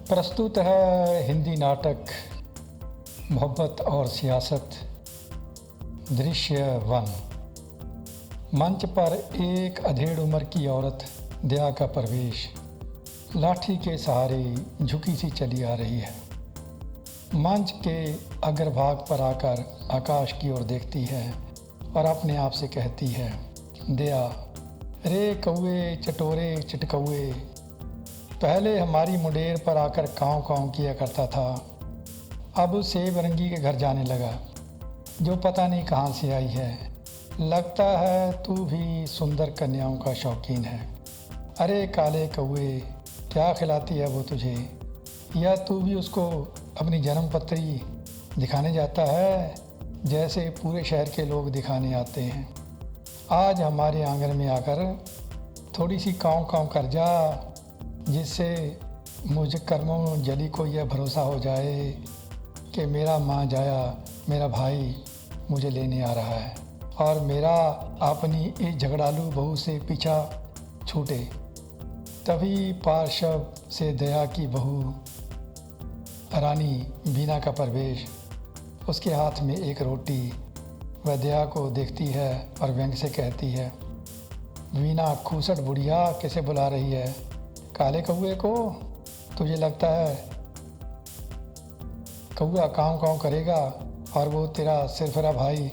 प्रस्तुत है हिंदी नाटक मोहब्बत और सियासत दृश्य 1। मंच पर एक अधेड़ उम्र की औरत दया का प्रवेश लाठी के सहारे झुकी सी चली आ रही है। मंच के अग्रभाग पर आकर आकाश की ओर देखती है और अपने आप से कहती है, दया रे कौए चटोरे चिटकौए, पहले हमारी मुंडेर पर आकर काँव काँव किया करता था, अब सेब रंगी के घर जाने लगा जो पता नहीं कहाँ से आई है। लगता है तू भी सुंदर कन्याओं का शौकीन है। अरे काले कौए, क्या खिलाती है वो तुझे, या तू भी उसको अपनी जन्मपत्री दिखाने जाता है जैसे पूरे शहर के लोग दिखाने आते हैं। आज हमारे आंगन में आकर थोड़ी सी काँव काँव कर जा, जिससे मुझे कर्मों जली को यह भरोसा हो जाए कि मेरा माँ जाया, मेरा भाई मुझे लेने आ रहा है और मेरा अपनी इस झगड़ालू बहू से पीछा छूटे। तभी पार्श्व से दया की बहू रानी वीना का प्रवेश, उसके हाथ में एक रोटी। वह दया को देखती है और व्यंग्य से कहती है, वीना खूसट बुढ़िया कैसे बुला रही है काले कौए को। तुझे लगता है कौआ काँव काँव करेगा और वो तेरा सिरफिरा भाई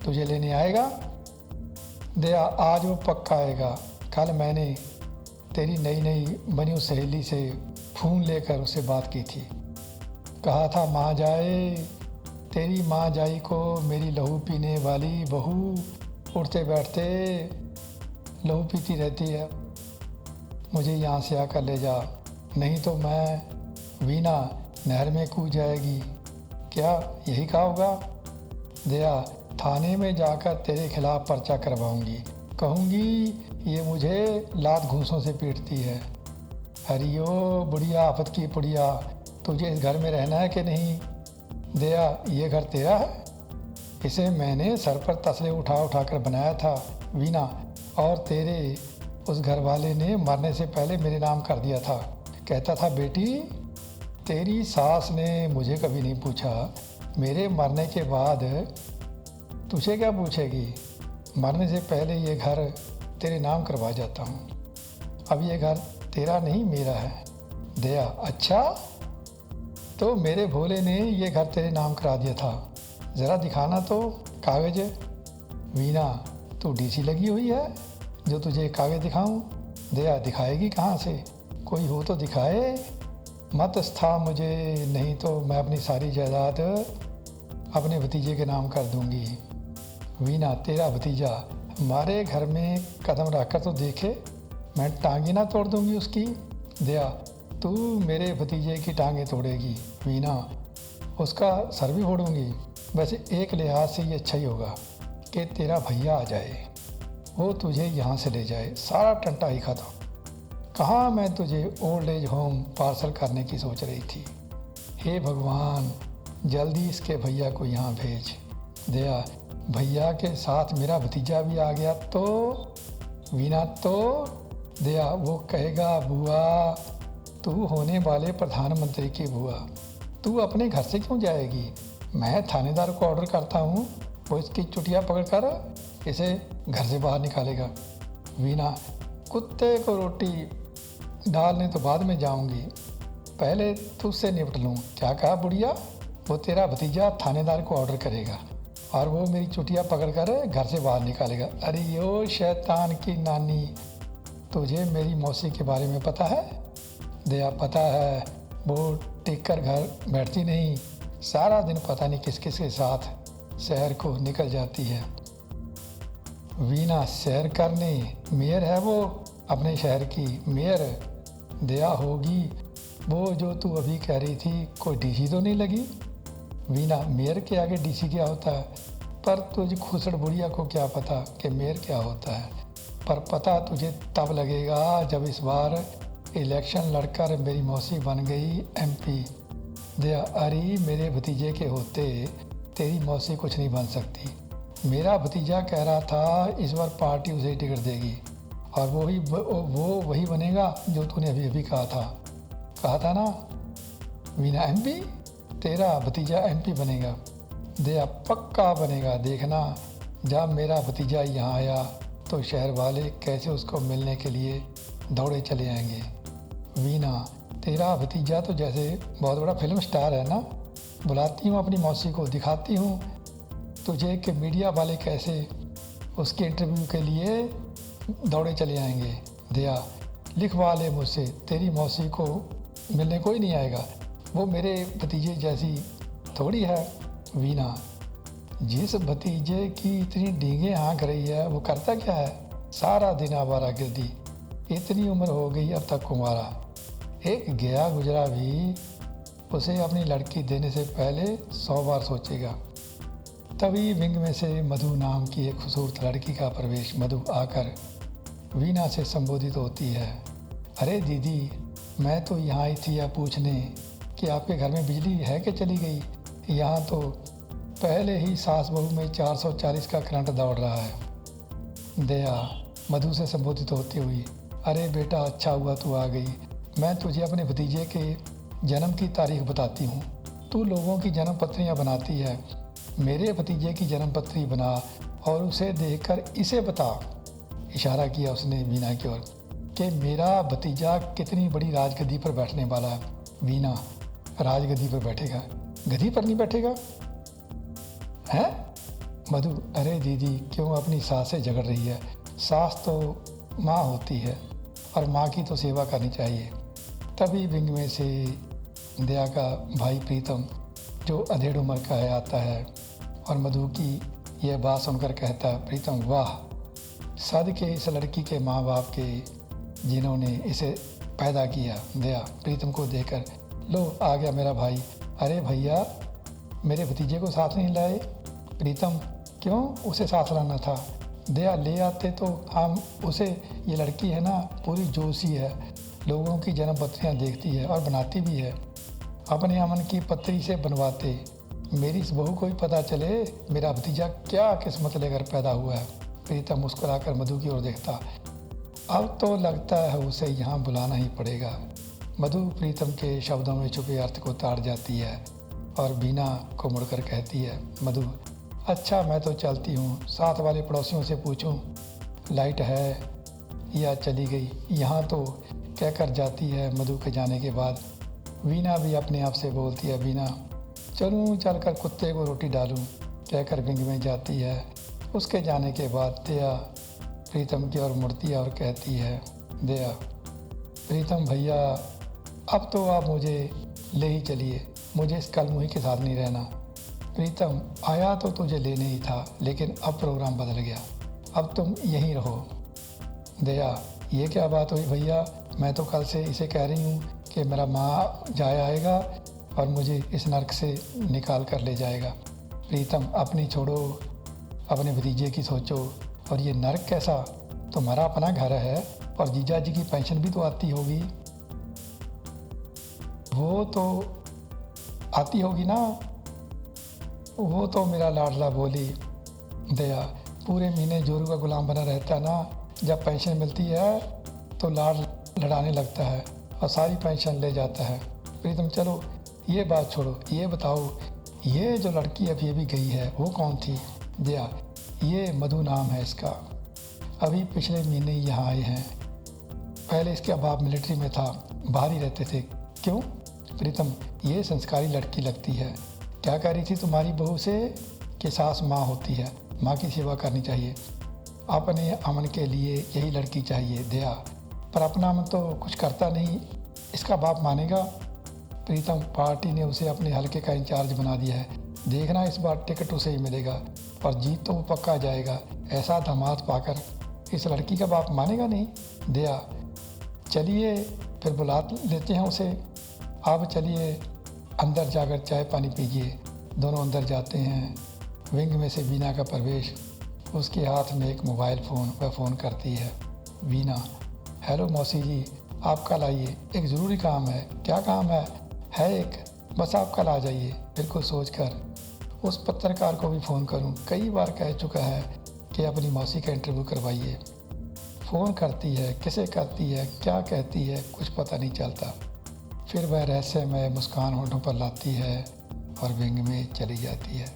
तुझे लेने आएगा। दया आज वो पक्का आएगा। कल मैंने तेरी नई नई बनी उस सहेली से फ़ोन लेकर उससे बात की थी। कहा था माँ जाए, तेरी माँ जाई को मेरी लहू पीने वाली बहू उठते बैठते लहू पीती रहती है, मुझे यहाँ से आकर ले जा, नहीं तो मैं वीना नहर में कूद जाएगी। क्या यही कहा होगा? दया थाने में जाकर तेरे खिलाफ पर्चा करवाऊंगी, कहूँगी ये मुझे लात घूंसों से पीटती है। हरियो बुढ़िया आफत की पुड़िया, तुझे इस घर में रहना है कि नहीं? दया ये घर तेरा है, इसे मैंने सर पर तसले उठा उठा कर बनाया था वीना, और तेरे उस घर वाले ने मरने से पहले मेरे नाम कर दिया था। कहता था बेटी तेरी सास ने मुझे कभी नहीं पूछा, मेरे मरने के बाद तुझे क्या पूछेगी। मरने से पहले ये घर तेरे नाम करवा जाता हूँ। अब ये घर तेरा नहीं मेरा है। दया अच्छा, तो मेरे भोले ने ये घर तेरे नाम करा दिया था, ज़रा दिखाना तो कागज़। वीना तू डीसी लगी हुई है जो तुझे कागज़ दिखाऊं? दया दिखाएगी कहाँ से, कोई हो तो दिखाए। मत था मुझे, नहीं तो मैं अपनी सारी जायदाद अपने भतीजे के नाम कर दूंगी। वीना तेरा भतीजा हमारे घर में कदम रखकर तो देखे, मैं टांगी ना तोड़ दूंगी उसकी। दया तू मेरे भतीजे की टांगें तोड़ेगी वीना, उसका सर भी फोड़ूंगी। वैसे एक लिहाज से ये अच्छा ही होगा कि तेरा भैया आ जाए, वो तुझे यहाँ से ले जाए, सारा टंटा ही खत्म। कहाँ मैं तुझे ओल्ड एज होम पार्सल करने की सोच रही थी। हे भगवान जल्दी इसके भैया को यहाँ भेज। दया भैया के साथ मेरा भतीजा भी आ गया तो? वीना तो दया वो कहेगा बुआ तू होने वाले प्रधानमंत्री की बुआ, तू अपने घर से क्यों जाएगी? मैं थानेदार को ऑर्डर करता हूँ, वो इसकी चुटिया पकड़कर इसे घर से बाहर निकालेगा। वीना कुत्ते को रोटी डालने तो बाद में जाऊंगी, पहले तुझसे निपट लूँ। क्या कहा बुढ़िया? वो तेरा भतीजा थानेदार को ऑर्डर करेगा और वो मेरी चुटिया पकड़कर घर से बाहर निकालेगा। अरे यो शैतान की नानी, तुझे मेरी मौसी के बारे में पता है? दया पता है, वो टिक कर घर बैठती नहीं, सारा दिन पता नहीं किस किस के साथ शहर को निकल जाती है। वीना सैर करने, मेयर है वो अपने शहर की मेयर। दया होगी वो जो तू अभी कह रही थी, कोई डीसी तो नहीं लगी? वीना मेयर के आगे डीसी क्या होता है? पर तुझे खुसड़ बुढ़िया को क्या पता कि मेयर क्या होता है। पर पता तुझे तब लगेगा जब इस बार इलेक्शन लड़कर मेरी मौसी बन गई एमपी। दया अरे मेरे भतीजे के होते तेरी मौसी कुछ नहीं बन सकती। मेरा भतीजा कह रहा था इस बार पार्टी उसे टिकट देगी और वो वही बनेगा जो तूने अभी अभी कहा था ना। वीना एमपी? तेरा भतीजा एमपी बनेगा। दया पक्का बनेगा, देखना जब मेरा भतीजा यहाँ आया तो शहर वाले कैसे उसको मिलने के लिए दौड़े चले आएंगे। वीना तेरा भतीजा तो जैसे बहुत बड़ा फिल्म स्टार है ना, बुलाती हूँ अपनी मौसी को, दिखाती हूँ तुझे कि मीडिया वाले कैसे उसके इंटरव्यू के लिए दौड़े चले आएंगे। दया लिखवा ले मुझसे, तेरी मौसी को मिलने कोई नहीं आएगा, वो मेरे भतीजे जैसी थोड़ी है। वीना जिस भतीजे की इतनी डींगे हाँक रही है वो करता क्या है? सारा दिन आवारा गिरदी, इतनी उम्र हो गई अब तक कुंवारा। एक गया गुजरा भी उसे अपनी लड़की देने से पहले 100 बार सोचेगा। तभी विंग में से मधु नाम की एक खूबसूरत लड़की का प्रवेश। मधु आकर वीना से संबोधित होती है। अरे दीदी, मैं तो यहाँ आई थी यह पूछने कि आपके घर में बिजली है कि चली गई? यहाँ तो पहले ही सास बहू में 440 का करंट दौड़ रहा है। दया मधु से संबोधित होती हुई, अरे बेटा अच्छा हुआ तू आ गई, मैं तुझे अपने भतीजे के जन्म की तारीख बताती हूँ। तू लोगों की जन्म पत्रियाँ बनाती है, मेरे भतीजे की जन्म पत्री बना और उसे देखकर इसे बता। इशारा किया उसने वीना की ओर कि मेरा भतीजा कितनी बड़ी राजगद्दी पर बैठने वाला है। वीना राजगद्दी पर बैठेगा, गद्दी पर नहीं बैठेगा हैं? मधु अरे दीदी क्यों अपनी सास से झगड़ रही है? सास तो माँ होती है और माँ की तो सेवा करनी चाहिए। तभी विंग में से दया का भाई प्रीतम जो अधेड़ उम्र का है आता है और मधु की यह बात सुनकर कहता है, प्रीतम वाह, सद के इस लड़की के माँ बाप के जिन्होंने इसे पैदा किया। दया प्रीतम को देखकर, लो आ गया मेरा भाई। अरे भैया मेरे भतीजे को साथ नहीं लाए? प्रीतम क्यों, उसे साथ लाना था। दया ले आते तो हम उसे, ये लड़की है ना पूरी जोशी है, लोगों की जन्म पत्रियाँ देखती है और बनाती भी है, अपने अमन की पत्री से बनवाते। मेरी इस बहू को ही पता चले मेरा भतीजा क्या किस्मत लेकर पैदा हुआ है। प्रीतम मुस्कुराकर मधु की ओर देखता, अब तो लगता है उसे यहाँ बुलाना ही पड़ेगा। मधु प्रीतम के शब्दों में छुपे अर्थ को ताड़ जाती है और वीना को मुड़कर कहती है, मधु अच्छा मैं तो चलती हूँ, साथ वाले पड़ोसियों से पूछूं लाइट है या चली गई। यहाँ तो कहकर जाती है। मधु के जाने के बाद वीना भी अपने आप से बोलती है, वीना चलूँ चलकर कुत्ते को रोटी डालूं, कहकर विंग में जाती है। उसके जाने के बाद दया प्रीतम की ओर मुड़ती है और कहती है, दया प्रीतम भैया अब तो आप मुझे ले ही चलिए, मुझे इस कलमुही के साथ नहीं रहना। प्रीतम आया तो तुझे लेने ही था, लेकिन अब प्रोग्राम बदल गया, अब तुम यहीं रहो। दया ये क्या बात हुई भैया, मैं तो कल से इसे कह रही हूँ कि मेरा माँ जाए आएगा और मुझे इस नर्क से निकाल कर ले जाएगा। प्रीतम अपनी छोड़ो, अपने भतीजे की सोचो। और ये नर्क कैसा, तुम्हारा अपना घर है और जीजा जी की पेंशन भी तो आती होगी। वो तो आती होगी ना, वो तो मेरा लाडला बोली। दया पूरे महीने जोरू का गुलाम बना रहता ना, जब पेंशन मिलती है तो लाड लड़ाने लगता है और सारी पेंशन ले जाता है। प्रीतम चलो ये बात छोड़ो, ये बताओ ये जो लड़की अभी अभी गई है वो कौन थी? दया ये मधु नाम है इसका, अभी पिछले महीने यहाँ आए हैं, पहले इसके बाप मिलिट्री में था, बाहर ही रहते थे। क्यों? प्रीतम ये संस्कारी लड़की लगती है, क्या कह रही थी तुम्हारी बहू से कि सास माँ होती है, माँ की सेवा करनी चाहिए, अपने अमन के लिए यही लड़की चाहिए। दया पर अपना अमन तो कुछ करता नहीं, इसका बाप मानेगा? प्रीतम पार्टी ने उसे अपने हलके का इंचार्ज बना दिया है, देखना इस बार टिकट उसे ही मिलेगा और जीत तो वो पक्का जाएगा। ऐसा दामाद पाकर इस लड़की का बाप मानेगा नहीं। दया चलिए फिर बुला लेते हैं उसे, आप चलिए अंदर जाकर चाय पानी पीजिए। दोनों अंदर जाते हैं। विंग में से वीना का प्रवेश, उसके हाथ में एक मोबाइल फ़ोन, वह फ़ोन करती है। वीना हेलो मौसी जी, आप कल आइए, एक ज़रूरी काम है। क्या काम है? एक, बस आप कल आ जाइए। बिल्कुल सोचकर उस पत्रकार को भी फ़ोन करूं, कई बार कह चुका है कि अपनी मौसी का इंटरव्यू करवाइए। फ़ोन करती है, किसे करती है, क्या कहती है, कुछ पता नहीं चलता। फिर वह रहस्यमय मुस्कान होठों पर लाती है और व्यंग में चली जाती है।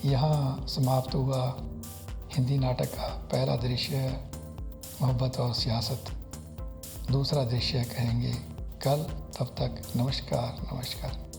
यहाँ समाप्त हुआ हिंदी नाटक का पहला दृश्य, मोहब्बत और सियासत। दूसरा दृश्य कहेंगे कल। तब तक नमस्कार नमस्कार।